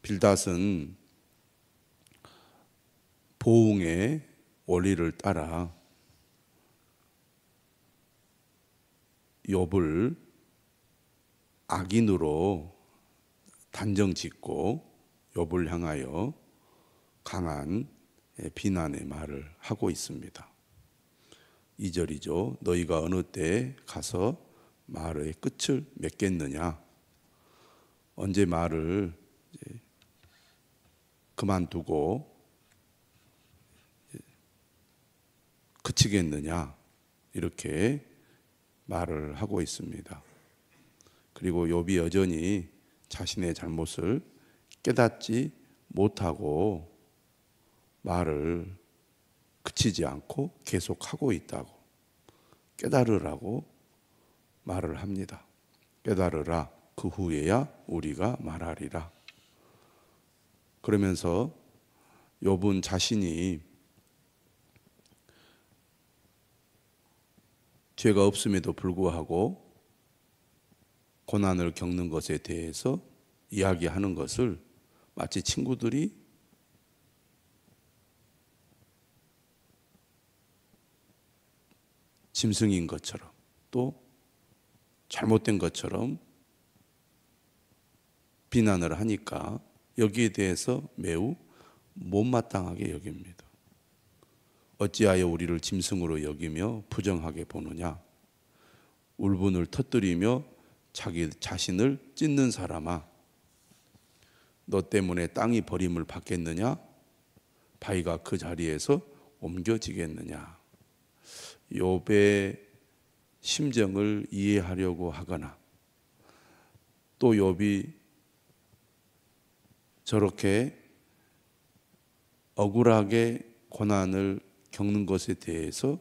빌닷은 보응의 원리를 따라 욥을 악인으로 단정짓고 욥을 향하여 강한 비난의 말을 하고 있습니다. 2절이죠. 너희가 어느 때 가서 말의 끝을 맺겠느냐? 언제 말을 그만두고 그치겠느냐? 이렇게 말을 하고 있습니다. 그리고 욥이 여전히 자신의 잘못을 깨닫지 못하고 말을 그치지 않고 계속하고 있다고, 깨달으라고 말을 합니다. 깨달으라, 그 후에야 우리가 말하리라. 그러면서 욥은 자신이 죄가 없음에도 불구하고 고난을 겪는 것에 대해서 이야기하는 것을 마치 친구들이 짐승인 것처럼 또 잘못된 것처럼 비난을 하니까 여기에 대해서 매우 못마땅하게 여깁니다. 어찌하여 우리를 짐승으로 여기며 부정하게 보느냐? 울분을 터뜨리며 자기 자신을 찢는 사람아, 너 때문에 땅이 버림을 받겠느냐? 바위가 그 자리에서 옮겨지겠느냐? 욥의 심정을 이해하려고 하거나 또 욥이 저렇게 억울하게 고난을 겪는 것에 대해서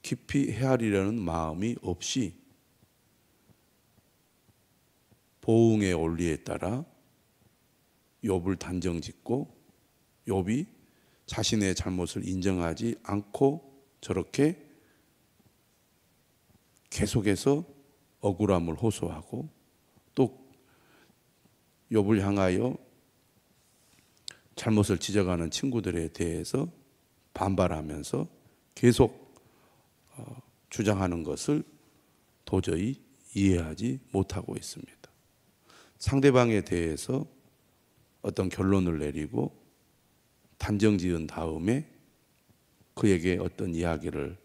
깊이 헤아리려는 마음이 없이 보응의 원리에 따라 욥을 단정짓고 욥이 자신의 잘못을 인정하지 않고 저렇게 계속해서 억울함을 호소하고 또 욥을 향하여 잘못을 지적하는 친구들에 대해서 반발하면서 계속 주장하는 것을 도저히 이해하지 못하고 있습니다. 상대방에 대해서 어떤 결론을 내리고 단정 지은 다음에 그에게 어떤 이야기를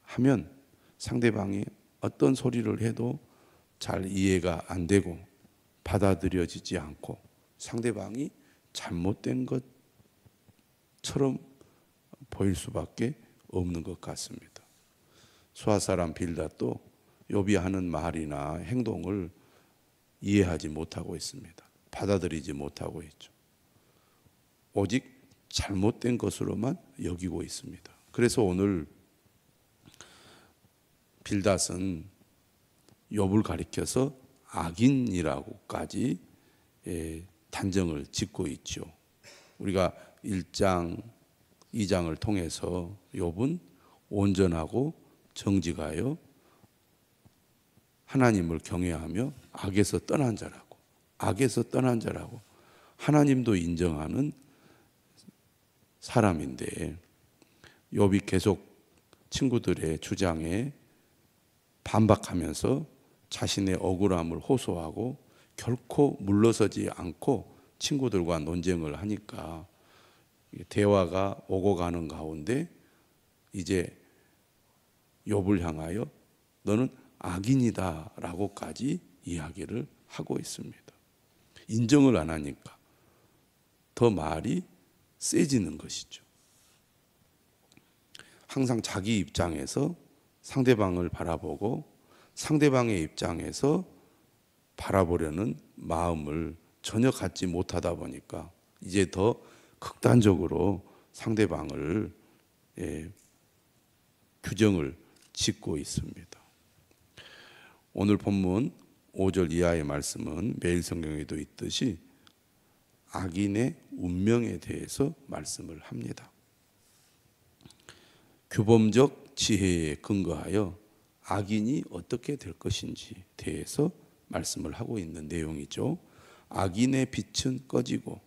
하면 상대방이 어떤 소리를 해도 잘 이해가 안 되고 받아들여지지 않고 상대방이 잘못된 것처럼 보일 수밖에 없는 것 같습니다. 수아 사람 빌닷도 욥이 하는 말이나 행동을 이해하지 못하고 있습니다. 받아들이지 못하고 있죠. 오직 잘못된 것으로만 여기고 있습니다. 그래서 오늘 빌닷은 욥을 가리켜서 악인이라고까지 단정을 짓고 있죠. 우리가 1장, 2장을 통해서 욥은 온전하고 정직하여 하나님을 경외하며 악에서 떠난 자라고 하나님도 인정하는 사람인데 욥이 계속 친구들의 주장에 반박하면서 자신의 억울함을 호소하고 결코 물러서지 않고 친구들과 논쟁을 하니까 대화가 오고 가는 가운데 이제 욥을 향하여 너는 악인이다라고까지 이야기를 하고 있습니다. 인정을 안 하니까 더 말이 세지는 것이죠. 항상 자기 입장에서 상대방을 바라보고 상대방의 입장에서 바라보려는 마음을 전혀 갖지 못하다 보니까 이제 더 극단적으로 상대방을 규정을 짓고 있습니다. 오늘 본문 5절 이하의 말씀은 매일 성경에도 있듯이 악인의 운명에 대해서 말씀을 합니다. 규범적 지혜에 근거하여 악인이 어떻게 될 것인지 대해서 말씀을 하고 있는 내용이죠. 악인의 빛은 꺼지고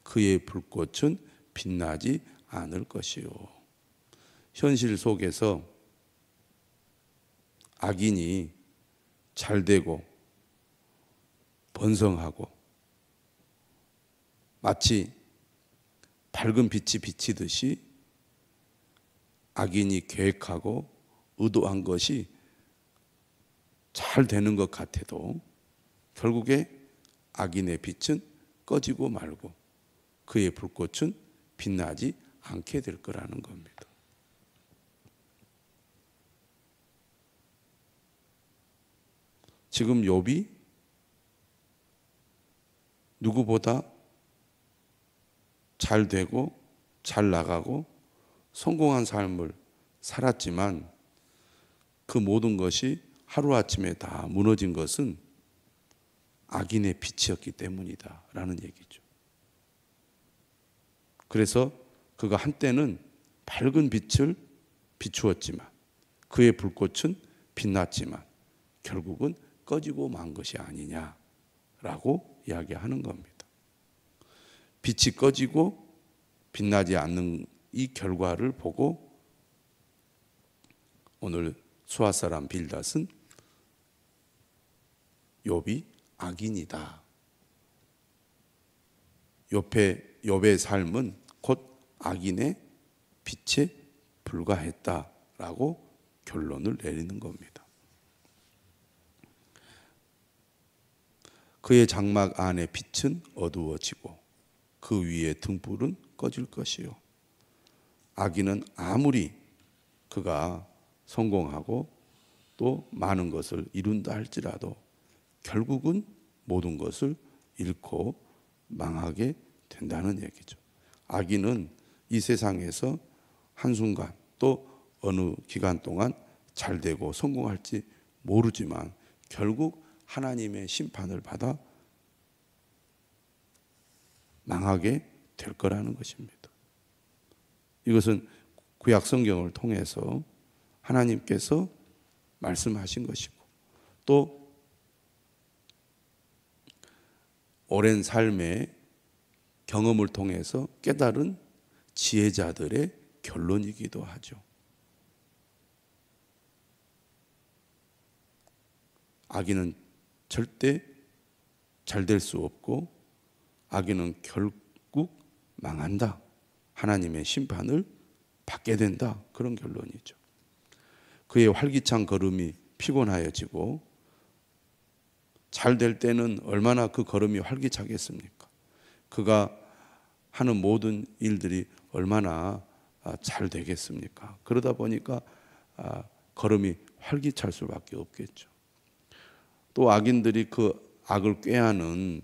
그의 불꽃은 빛나지 않을 것이요. 현실 속에서 악인이 잘되고 번성하고 마치 밝은 빛이 비치듯이 악인이 계획하고 의도한 것이 잘 되는 것 같아도 결국에 악인의 빛은 꺼지고 말고 그의 불꽃은 빛나지 않게 될 거라는 겁니다. 지금 욥이 누구보다 잘 되고 잘 나가고 성공한 삶을 살았지만 그 모든 것이 하루아침에 다 무너진 것은 악인의 빛이었기 때문이다 라는 얘기죠. 그래서 그가 한때는 밝은 빛을 비추었지만 그의 불꽃은 빛났지만 결국은 꺼지고 만 것이 아니냐라고 이야기하는 겁니다. 빛이 꺼지고 빛나지 않는 이 결과를 보고 오늘 수아 사람 빌닷은 욥이 악인이다. 욥의 삶은 곧 악인의 빛에 불과했다라고 결론을 내리는 겁니다. 그의 장막 안의 빛은 어두워지고 그 위에 등불은 꺼질 것이요. 악인은 아무리 그가 성공하고 또 많은 것을 이룬다 할지라도 결국은 모든 것을 잃고 망하게 된다는 얘기죠. 악인은 이 세상에서 한순간 또 어느 기간 동안 잘 되고 성공할지 모르지만 결국 하나님의 심판을 받아 망하게 될 거라는 것입니다. 이것은 구약 성경을 통해서 하나님께서 말씀하신 것이고 또 오랜 삶의 경험을 통해서 깨달은 지혜자들의 결론이기도 하죠. 악인은 절대 잘 될 수 없고 악인은 결국 망한다. 하나님의 심판을 받게 된다. 그런 결론이죠. 그의 활기찬 걸음이 피곤하여지고 잘 될 때는 얼마나 그 걸음이 활기차겠습니까? 그가 하는 모든 일들이 얼마나 잘 되겠습니까? 그러다 보니까 걸음이 활기찰 수밖에 없겠죠. 또 악인들이 그 악을 꾀하는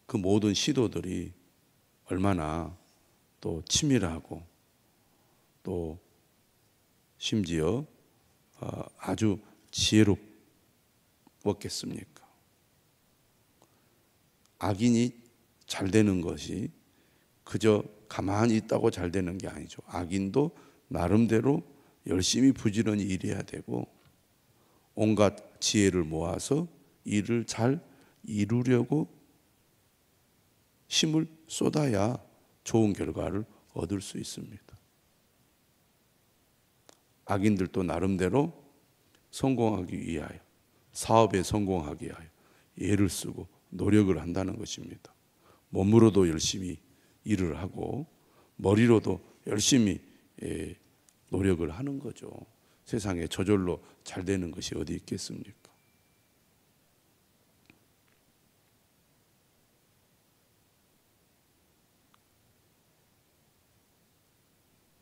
그 모든 시도들이 얼마나 또 치밀하고 또 심지어 아주 지혜롭겠습니까? 악인이 잘 되는 것이 그저 가만히 있다고 잘 되는 게 아니죠. 악인도 나름대로 열심히 부지런히 일해야 되고 온갖 지혜를 모아서 일을 잘 이루려고 힘을 쏟아야 좋은 결과를 얻을 수 있습니다. 악인들도 나름대로 성공하기 위하여 사업에 성공하기 위하여 애를 쓰고 노력을 한다는 것입니다. 몸으로도 열심히 일을 하고 머리로도 열심히 노력을 하는 거죠. 세상에 저절로 잘 되는 것이 어디 있겠습니까?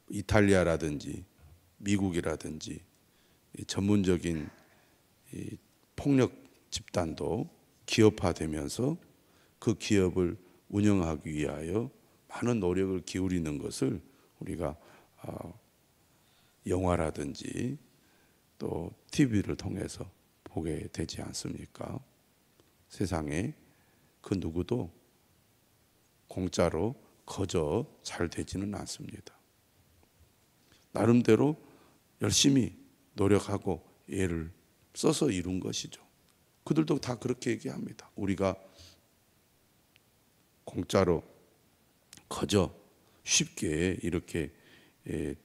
이탈리아라든지 미국이라든지 전문적인 폭력 집단도 기업화되면서 그 기업을 운영하기 위하여 많은 노력을 기울이는 것을 우리가 영화라든지 또 TV를 통해서 보게 되지 않습니까? 세상에 그 누구도 공짜로 거저 잘 되지는 않습니다. 나름대로 열심히 노력하고 애를 써서 이룬 것이죠. 그들도 다 그렇게 얘기합니다. 우리가 공짜로 거저 쉽게 이렇게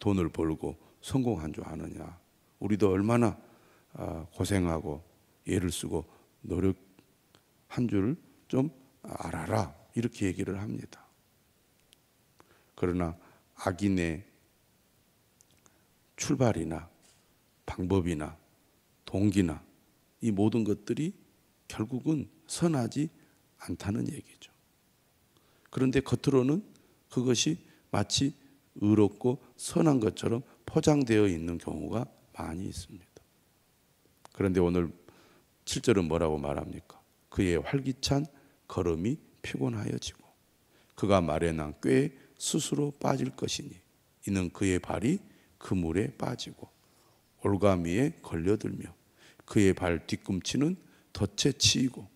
돈을 벌고 성공한 줄 아느냐. 우리도 얼마나 고생하고 애를 쓰고 노력한 줄 좀 알아라. 이렇게 얘기를 합니다. 그러나 악인의 출발이나 방법이나 동기나 이 모든 것들이 결국은 선하지 않다는 얘기죠. 그런데 겉으로는 그것이 마치 의롭고 선한 것처럼 포장되어 있는 경우가 많이 있습니다. 그런데 오늘 7절은 뭐라고 말합니까? 그의 활기찬 걸음이 피곤하여지고 그가 마련한 꾀에 스스로 빠질 것이니 이는 그의 발이 그물에 빠지고 올가미에 걸려들며 그의 발 뒤꿈치는 덫에 치이고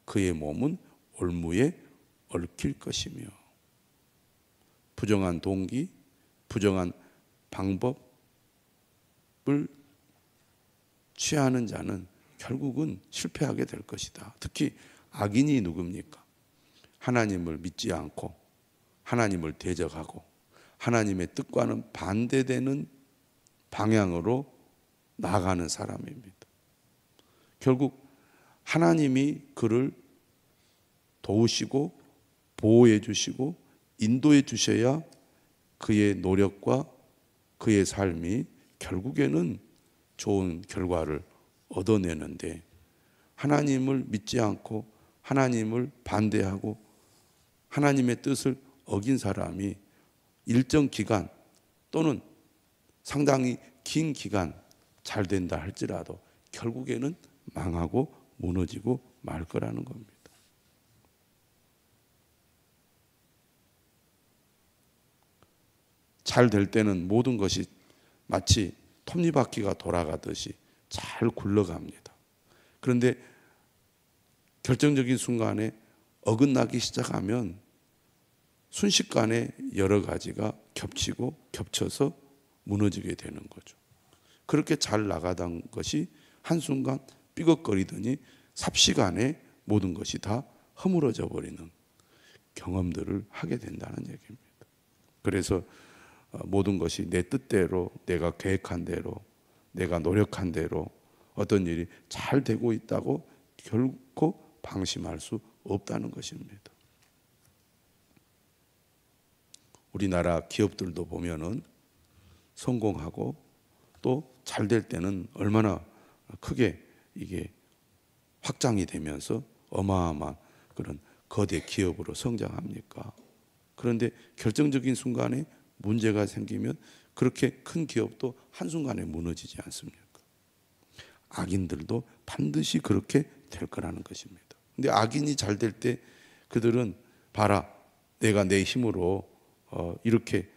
그의 몸은 올무에 얽힐 것이며. 부정한 동기, 부정한 방법을 취하는 자는 결국은 실패하게 될 것이다. 특히 악인이 누굽니까? 하나님을 믿지 않고 하나님을 대적하고 하나님의 뜻과는 반대되는 방향으로 나아가는 사람입니다. 결국 하나님이 그를 도우시고 보호해 주시고 인도해 주셔야 그의 노력과 그의 삶이 결국에는 좋은 결과를 얻어내는데, 하나님을 믿지 않고 하나님을 반대하고 하나님의 뜻을 어긴 사람이 일정 기간 또는 상당히 긴 기간 잘 된다 할지라도 결국에는 망하고 무너지고 말 거라는 겁니다. 잘 될 때는 모든 것이 마치 톱니바퀴가 돌아가듯이 잘 굴러갑니다. 그런데 결정적인 순간에 어긋나기 시작하면 순식간에 여러 가지가 겹치고 겹쳐서 무너지게 되는 거죠. 그렇게 잘 나가던 것이 한순간 삐걱거리더니 삽시간에 모든 것이 다 허물어져 버리는 경험들을 하게 된다는 얘기입니다. 그래서 모든 것이 내 뜻대로, 내가 계획한 대로, 내가 노력한 대로 어떤 일이 잘 되고 있다고 결코 방심할 수 없다는 것입니다. 우리나라 기업들도 보면은 성공하고 또 잘 될 때는 얼마나 크게 이게 확장이 되면서 어마어마한 그런 거대 기업으로 성장합니까? 그런데 결정적인 순간에 문제가 생기면 그렇게 큰 기업도 한순간에 무너지지 않습니까? 악인들도 반드시 그렇게 될 거라는 것입니다. 근데 악인이 잘 될 때 그들은 봐라, 내가 내 힘으로 이렇게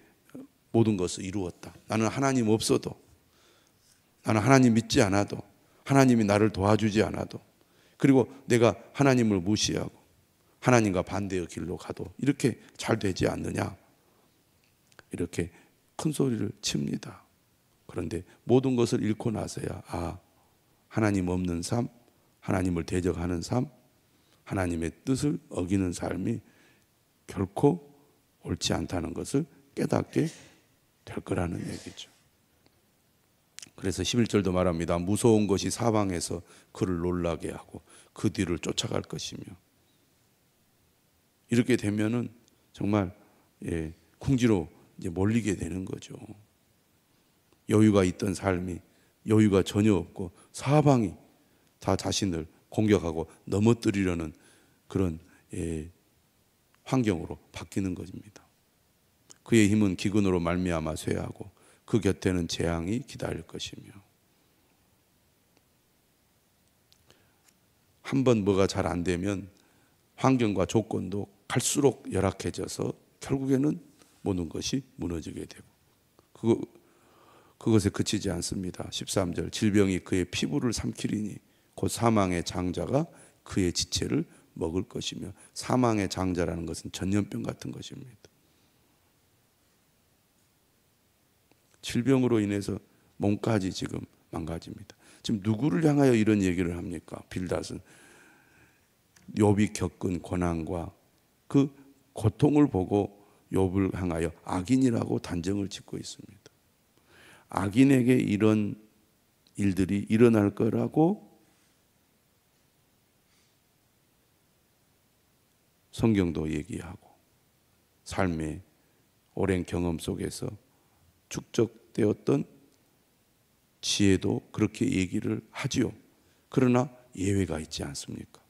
모든 것을 이루었다. 나는 하나님 없어도, 나는 하나님 믿지 않아도, 하나님이 나를 도와주지 않아도, 그리고 내가 하나님을 무시하고 하나님과 반대의 길로 가도 이렇게 잘 되지 않느냐, 이렇게 큰 소리를 칩니다. 그런데 모든 것을 잃고 나서야 하나님 없는 삶, 하나님을 대적하는 삶, 하나님의 뜻을 어기는 삶이 결코 옳지 않다는 것을 깨닫게 될 거라는 얘기죠. 그래서 11절도 말합니다. 무서운 것이 사방에서 그를 놀라게 하고 그 뒤를 쫓아갈 것이며. 이렇게 되면은 정말 궁지로 이제 몰리게 되는 거죠. 여유가 있던 삶이 여유가 전혀 없고 사방이 다 자신을 공격하고 넘어뜨리려는 그런 환경으로 바뀌는 것입니다. 그의 힘은 기근으로 말미암아 쇠하고 그 곁에는 재앙이 기다릴 것이며. 한번 뭐가 잘 안 되면 환경과 조건도 갈수록 열악해져서 결국에는 모든 것이 무너지게 되고 그것에 그치지 않습니다. 13절 질병이 그의 피부를 삼키리니 곧 사망의 장자가 그의 지체를 먹을 것이며. 사망의 장자라는 것은 전염병 같은 것입니다. 질병으로 인해서 몸까지 지금 망가집니다. 지금 누구를 향하여 이런 얘기를 합니까? 빌닷은 욥이 겪은 고난과 그 고통을 보고 욥을 향하여 악인이라고 단정을 짓고 있습니다. 악인에게 이런 일들이 일어날 거라고 성경도 얘기하고 삶의 오랜 경험 속에서 축적되었던 지혜도 그렇게 얘기를 하지요. 그러나 예외가 있지 않습니까?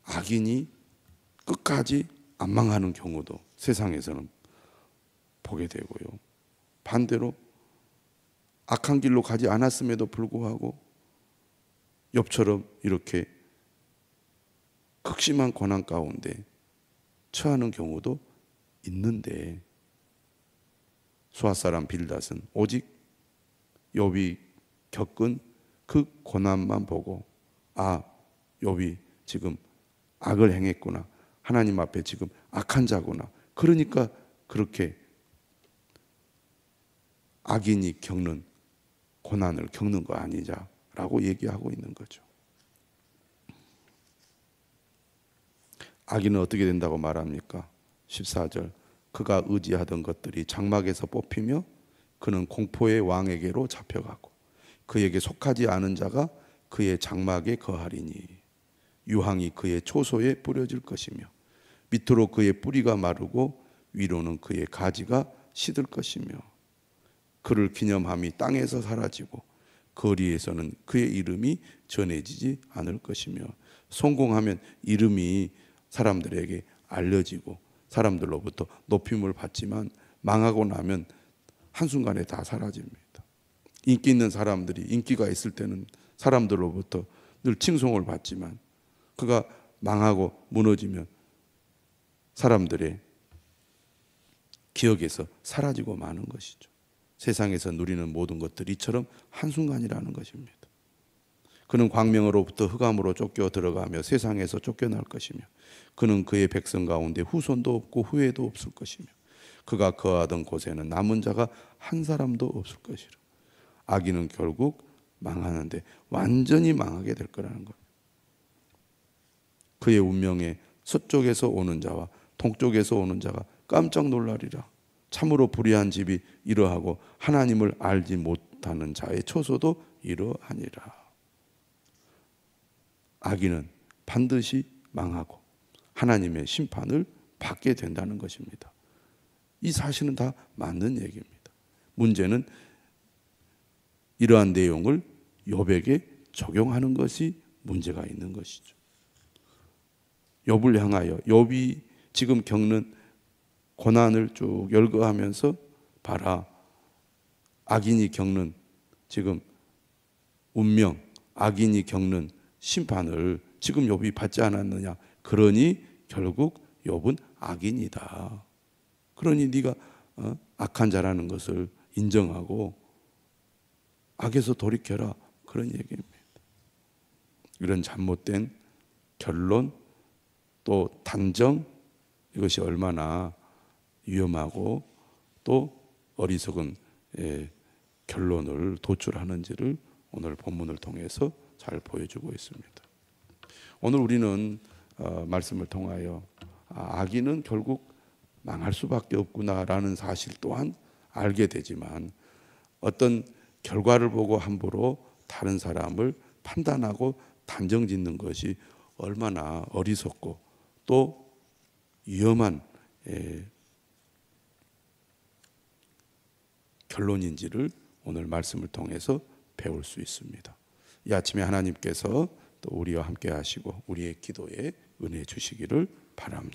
악인이 끝까지 안 망하는 경우도 세상에서는 보게 되고요. 반대로 악한 길로 가지 않았음에도 불구하고 욥처럼 이렇게 극심한 고난 가운데 처하는 경우도 있는데, 수아 사람 빌닷은 오직 욥이 겪은 그 고난만 보고 욥이 지금 악을 행했구나, 하나님 앞에 지금 악한 자구나, 그러니까 그렇게 악인이 겪는 고난을 겪는 거 아니냐라고 얘기하고 있는 거죠. 악인은 어떻게 된다고 말합니까? 14절, 그가 의지하던 것들이 장막에서 뽑히며 그는 공포의 왕에게로 잡혀가고 그에게 속하지 않은 자가 그의 장막에 거하리니 유황이 그의 초소에 뿌려질 것이며 밑으로 그의 뿌리가 마르고 위로는 그의 가지가 시들 것이며 그를 기념함이 땅에서 사라지고 거리에서는 그의 이름이 전해지지 않을 것이며, 성공하면 이름이 사람들에게 알려지고 사람들로부터 높임을 받지만 망하고 나면 한순간에 다 사라집니다. 인기 있는 사람들이 인기가 있을 때는 사람들로부터 늘 칭송을 받지만 그가 망하고 무너지면 사람들의 기억에서 사라지고 마는 것이죠. 세상에서 누리는 모든 것들이 이처럼 한순간이라는 것입니다. 그는 광명으로부터 흑암으로 쫓겨 들어가며 세상에서 쫓겨날 것이며 그는 그의 백성 가운데 후손도 없고 후회도 없을 것이며 그가 거하던 곳에는 남은 자가 한 사람도 없을 것이라. 악인은 결국 망하는데 완전히 망하게 될 거라는 것. 그의 운명에 서쪽에서 오는 자와 동쪽에서 오는 자가 깜짝 놀라리라. 참으로 불의한 집이 이러하고 하나님을 알지 못하는 자의 처소도 이러하니라. 악인은 반드시 망하고 하나님의 심판을 받게 된다는 것입니다. 이 사실은 다 맞는 얘기입니다. 문제는 이러한 내용을 욥에게 적용하는 것이 문제가 있는 것이죠. 욥을 향하여 욥이 지금 겪는 고난을 쭉 열거하면서 봐라, 악인이 겪는 지금 운명, 악인이 겪는 심판을 지금 욥이 받지 않았느냐. 그러니 결국 욥은 악인이다. 그러니 네가 악한 자라는 것을 인정하고 악에서 돌이켜라, 그런 얘기입니다. 이런 잘못된 결론 또 단정, 이것이 얼마나 위험하고 또 어리석은 결론을 도출하는지를 오늘 본문을 통해서 잘 보여주고 있습니다. 오늘 우리는 말씀을 통하여 악인은 결국 망할 수밖에 없구나라는 사실 또한 알게 되지만, 어떤 결과를 보고 함부로 다른 사람을 판단하고 단정짓는 것이 얼마나 어리석고 또 위험한 결론인지를 오늘 말씀을 통해서 배울 수 있습니다. 이 아침에 하나님께서 또 우리와 함께 하시고 우리의 기도에 은혜 주시기를 바랍니다.